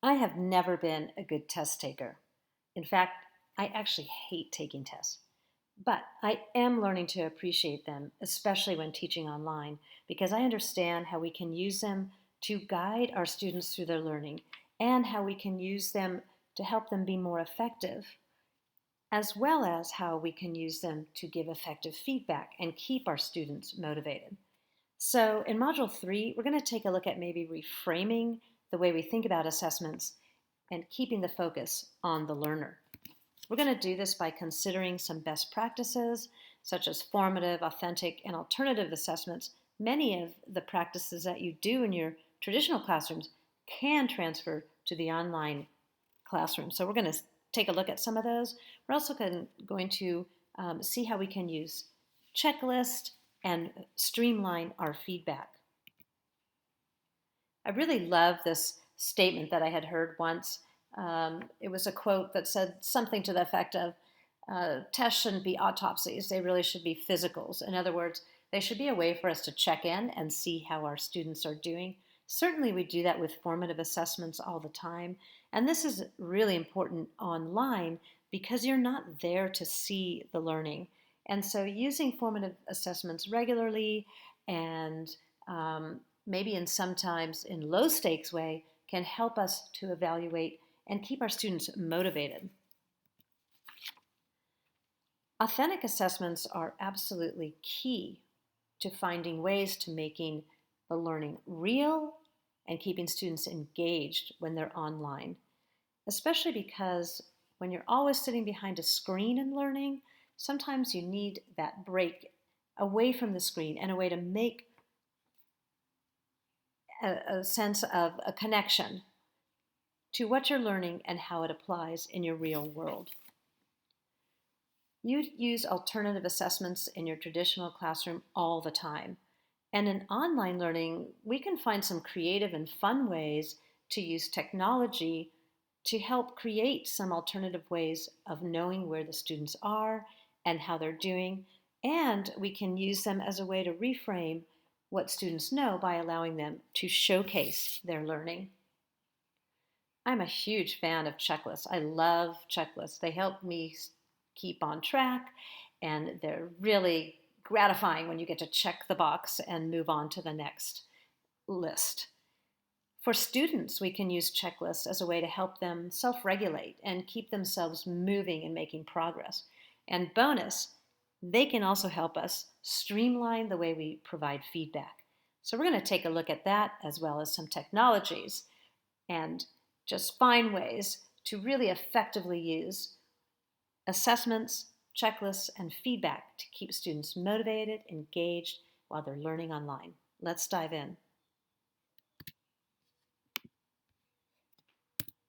I have never been a good test taker. In fact, I actually hate taking tests. But I am learning to appreciate them, especially when teaching online, because I understand how we can use them to guide our students through their learning and how we can use them to help them be more effective, as well as how we can use them to give effective feedback and keep our students motivated. So, in Module 3, we're going to take a look at maybe reframing the way we think about assessments and keeping the focus on the learner. We're going to do this by considering some best practices, such as formative, authentic, and alternative assessments. Many of the practices that you do in your traditional classrooms can transfer to the online classroom. So we're going to take a look at some of those. We're also going to see how we can use checklists and streamline our feedback. I really love this statement that I had heard once. It was a quote that said something to the effect of, tests shouldn't be autopsies, they really should be physicals. In other words, they should be a way for us to check in and see how our students are doing. Certainly we do that with formative assessments all the time. And this is really important online because you're not there to see the learning. And so using formative assessments regularly and maybe in sometimes in low stakes way can help us to evaluate and keep our students motivated. Authentic assessments are absolutely key to finding ways to making the learning real and keeping students engaged when they're online, especially because when you're always sitting behind a screen and learning, sometimes you need that break away from the screen and a way to make a sense of a connection to what you're learning and how it applies in your real world. You use alternative assessments in your traditional classroom all the time. And in online learning, we can find some creative and fun ways to use technology to help create some alternative ways of knowing where the students are and how they're doing. And we can use them as a way to reframe what students know by allowing them to showcase their learning. I'm a huge fan of checklists. I love checklists. They help me keep on track, and they're really gratifying when you get to check the box and move on to the next list. For students, we can use checklists as a way to help them self-regulate and keep themselves moving and making progress. And bonus, they can also help us streamline the way we provide feedback. So we're going to take a look at that as well as some technologies and just find ways to really effectively use assessments, checklists, and feedback to keep students motivated, engaged while they're learning online. Let's dive in.